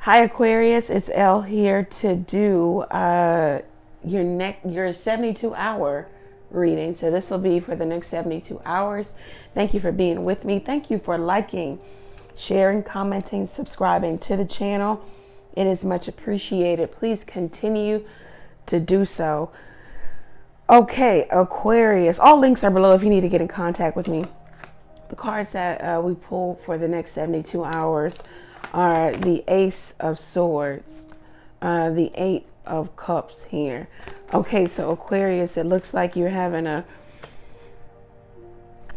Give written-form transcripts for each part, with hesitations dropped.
Hi Aquarius, it's Elle here to do your 72-hour reading. So this will be for the next 72 hours. Thank you for being with me. Thank you for liking, sharing, commenting, subscribing to the channel. It is much appreciated. Please continue to do so. Okay, Aquarius. All links are below if you need to get in contact with me. The cards that we pulled for the next 72 hours are the Ace of Swords, the Eight of Cups here. Okay, so Aquarius, it looks like you're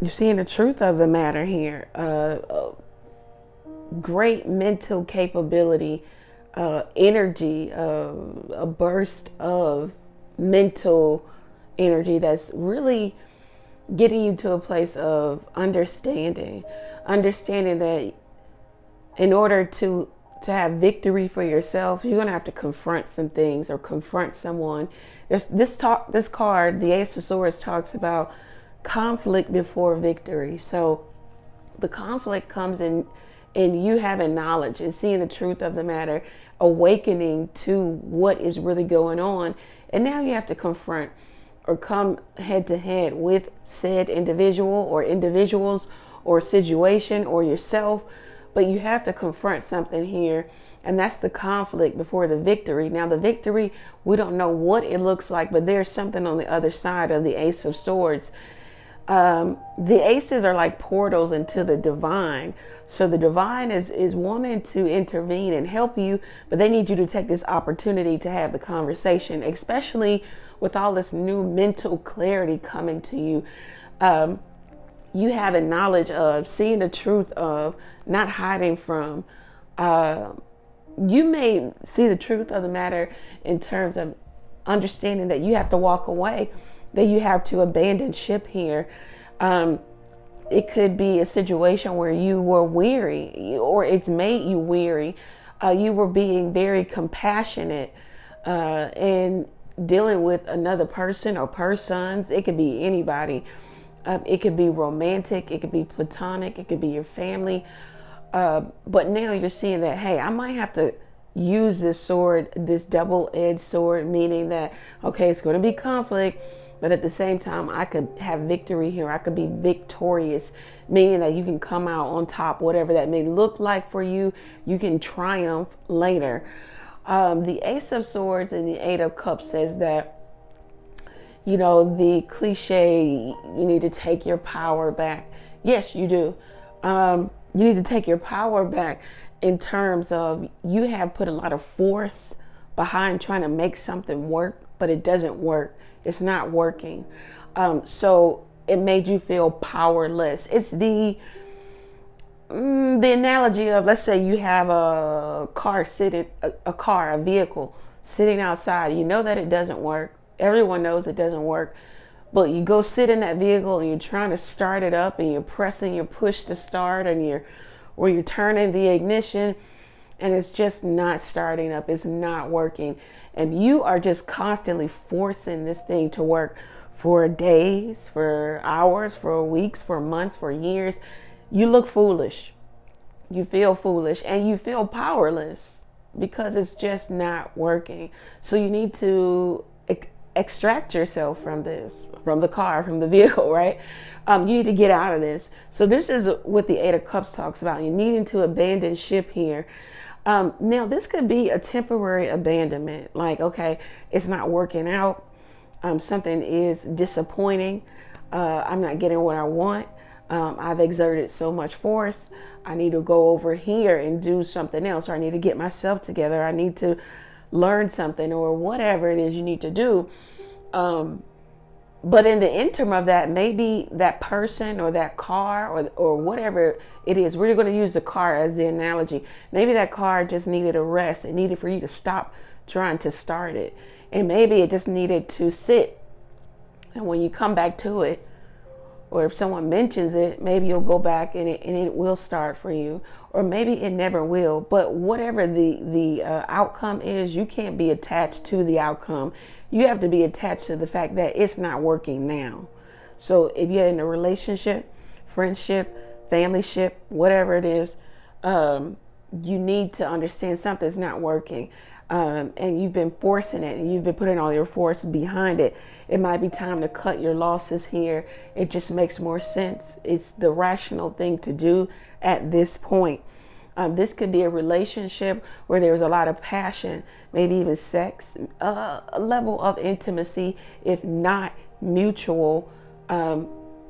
seeing the truth of the matter here. Great mental capability, energy, a burst of mental energy that's really getting you to a place of understanding that in order to have victory for yourself, you're going to have to confront some things or confront someone. This card, the Ace of Swords, talks about conflict before victory. So the conflict comes in you having knowledge and seeing the truth of the matter, awakening to what is really going on. And now you have to confront or come head to head with said individual or individuals or situation or yourself. But you have to confront something here, and that's the conflict before the victory. Now, the victory, we don't know what it looks like, but there's something on the other side of the Ace of Swords. The aces are like portals into the divine. So the divine is wanting to intervene and help you, but they need you to take this opportunity to have the conversation, especially with all this new mental clarity coming to you. You having knowledge of, seeing the truth of, not hiding from. You may see the truth of the matter in terms of understanding that you have to walk away, that you have to abandon ship here. It could be a situation where you were weary, or it's made you weary. You were being very compassionate and dealing with another person or persons. It could be anybody. It could be romantic, it could be platonic, it could be your family. But now you're seeing that, hey, I might have to use this sword, this double-edged sword, meaning that, okay, it's going to be conflict, but at the same time, I could have victory here. I could be victorious, meaning that you can come out on top, whatever that may look like for you. You can triumph later. The Ace of Swords and the Eight of Cups says that, you know, the cliche, you need to take your power back. Yes, you do. You need to take your power back in terms of you have put a lot of force behind trying to make something work, but it doesn't work. It's not working. So it made you feel powerless. It's the analogy of, let's say you have a vehicle sitting outside. You know that it doesn't work. Everyone knows it doesn't work, but you go sit in that vehicle and you're trying to start it up and you're pressing your push to start and you're turning the ignition and it's just not starting up. It's not working. And you are just constantly forcing this thing to work for days, for hours, for weeks, for months, for years. You look foolish. You feel foolish and you feel powerless because it's just not working. So you need to extract yourself from this, from the car, from the vehicle, right? You need to get out of this. So this is what the Eight of Cups talks about. You needing to abandon ship here. Now this could be a temporary abandonment. Like, okay, it's not working out. Something is disappointing. I'm not getting what I want. I've exerted so much force. I need to go over here and do something else, or I need to get myself together. I need to learn something, or whatever it is you need to do. But in the interim of that, maybe that person or that car or whatever it is, we're going to use the car as the analogy. Maybe that car just needed a rest. It needed for you to stop trying to start it. And maybe it just needed to sit. And when you come back to it, or if someone mentions it, maybe you'll go back and it will start for you, or maybe it never will. But whatever the outcome is, you can't be attached to the outcome. You have to be attached to the fact that it's not working now. So if you're in a relationship, friendship, family ship, whatever it is, you need to understand something's not working. And you've been forcing it and you've been putting all your force behind it. It might be time to cut your losses here. It just makes more sense. It's the rational thing to do at this point. This could be a relationship where there's a lot of passion, maybe even sex, a level of intimacy, if not mutual.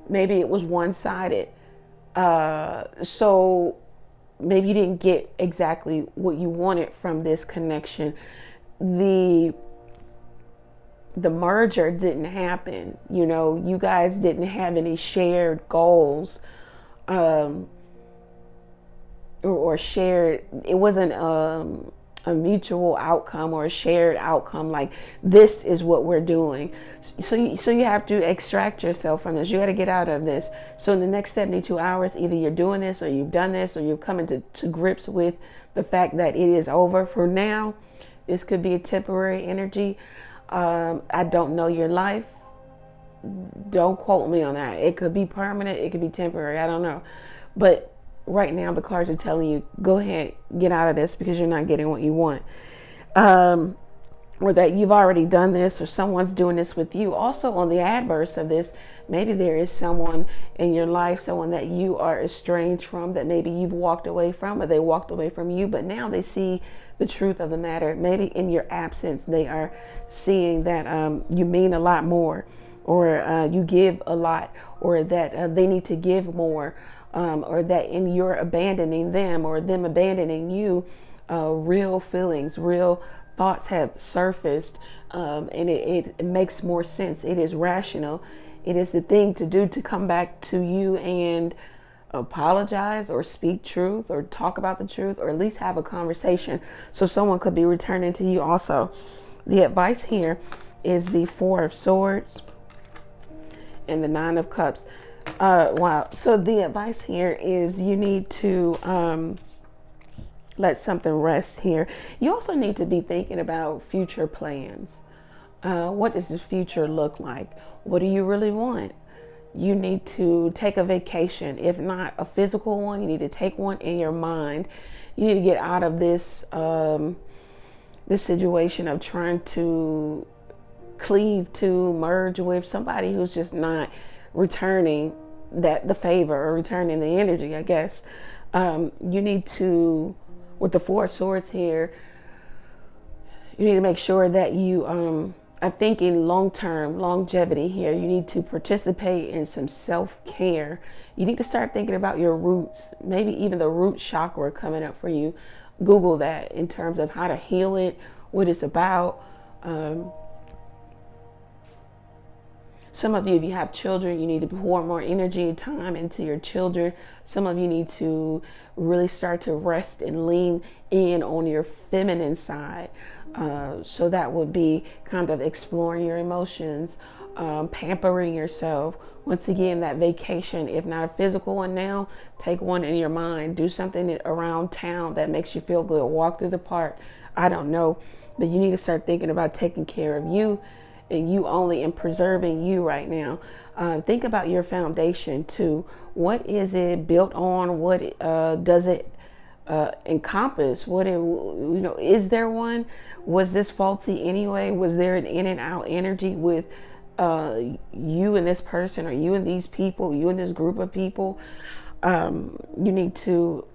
Maybe it was one-sided. So maybe you didn't get exactly what you wanted from this connection. The merger didn't happen. You know, you guys didn't have any shared goals, or shared, it wasn't a mutual outcome or a shared outcome, like this is what we're doing. So you have to extract yourself from this. You got to get out of this. So in the next 72 hours, either you're doing this or you've done this or you're coming to grips with the fact that it is over for now. This could be a temporary energy. I don't know your life. Don't quote me on that. It could be permanent. It could be temporary. I don't know. But right now the cards are telling you, go ahead, get out of this because you're not getting what you want. Or that you've already done this or someone's doing this with you. Also on the adverse of this, maybe there is someone in your life, someone that you are estranged from, that maybe you've walked away from or they walked away from you, but now they see the truth of the matter. Maybe in your absence, they are seeing that you mean a lot more, or you give a lot, or that they need to give more. Or that in your abandoning them or them abandoning you, real feelings, real thoughts have surfaced, and it makes more sense. It is rational. It is the thing to do to come back to you and apologize or speak truth or talk about the truth or at least have a conversation. So someone could be returning to you also. The advice here is the 4 of Swords and the 9 of Cups. Wow. So the advice here is you need to let something rest here. You also need to be thinking about future plans. What does the future look like? What do you really want? You need to take a vacation. If not a physical one, you need to take one in your mind. You need to get out of this this situation of trying to cleave to, merge with somebody who's just not returning the favor or returning the energy, I guess. You need to, with the 4 of Swords here, you need to make sure that you are thinking long-term, longevity here. You need to participate in some self-care. You need to start thinking about your roots, maybe even the root chakra coming up for you. Google that in terms of how to heal it, what it's about. Some of you, if you have children, you need to pour more energy and time into your children. Some of you need to really start to rest and lean in on your feminine side. So that would be kind of exploring your emotions, pampering yourself. Once again, that vacation, if not a physical one now, take one in your mind. Do something around town that makes you feel good. Walk through the park. I don't know. But you need to start thinking about taking care of you and you only, and preserving you right now. Think about your foundation too. What is it built on? What does it encompass? What is there one? Was this faulty anyway? Was there an in and out energy with you and this person, or you and these people, you and this group of people? You need to,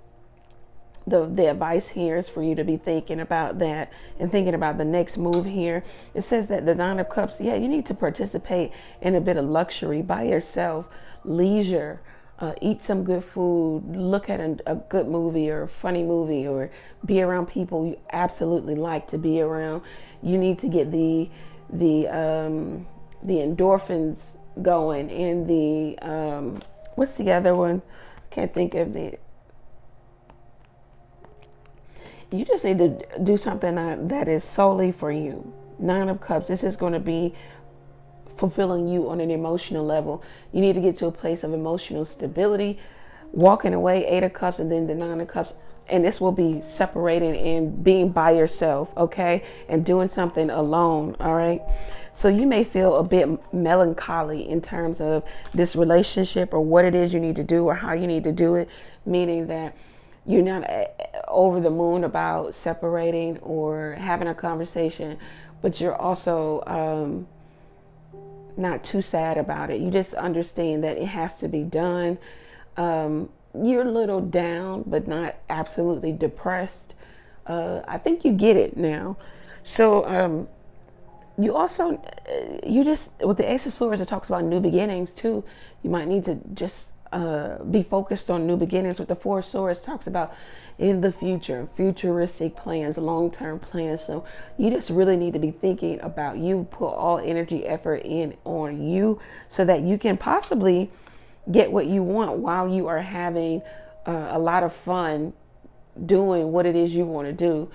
the advice here is for you to be thinking about that and thinking about the next move here. It says that the 9 of Cups, yeah, you need to participate in a bit of luxury by yourself, leisure, eat some good food, look at a good movie or a funny movie, or be around people you absolutely like to be around. You need to get the endorphins going, and the what's the other one? Can't think of the. You just need to do something that is solely for you. 9 of Cups. This is going to be fulfilling you on an emotional level. You need to get to a place of emotional stability. Walking away, 8 of Cups, and then the 9 of Cups. And this will be separating and being by yourself, okay? And doing something alone, all right? So you may feel a bit melancholy in terms of this relationship or what it is you need to do or how you need to do it, meaning that you're not over the moon about separating or having a conversation, but you're also not too sad about it. You just understand that it has to be done. You're a little down, but not absolutely depressed. I think you get it now. So you also, you just, with the Ace of Swords, it talks about new beginnings too. You might need to just be focused on new beginnings. With the Four of Swords, talks about in the future, futuristic plans, long-term plans. So you just really need to be thinking about you. Put all energy, effort in on you so that you can possibly get what you want while you are having a lot of fun doing what it is you want to do.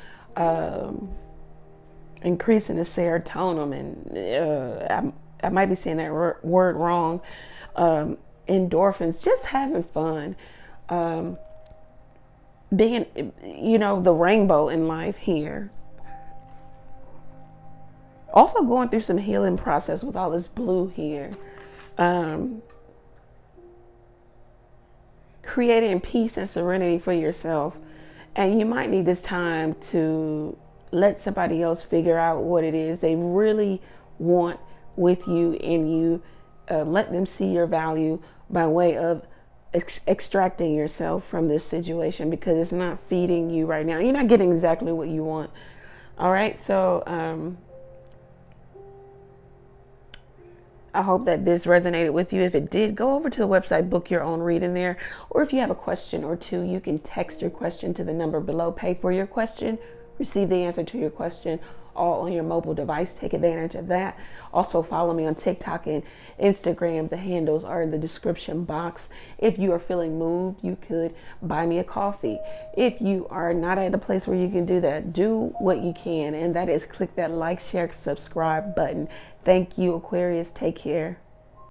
Increasing the serotonin, and I might be saying that word wrong. Endorphins, just having fun, being, the rainbow in life here. Also going through some healing process with all this blue here. Creating peace and serenity for yourself. And you might need this time to let somebody else figure out what it is they really want with you, and you let them see your value by way of extracting yourself from this situation, because it's not feeding you right now. You're not getting exactly what you want. All right. So I hope that this resonated with you. If it did, go over to the website, book your own reading there. Or if you have a question or two, you can text your question to the number below. Pay for your question, receive the answer to your question, all on your mobile device. Take advantage of that. Also follow me on TikTok and Instagram. The handles are in the description box. If you are feeling moved, you could buy me a coffee. If you are not at a place where you can do that, do what you can, and that is click that like, share, subscribe button. Thank you, Aquarius. Take care.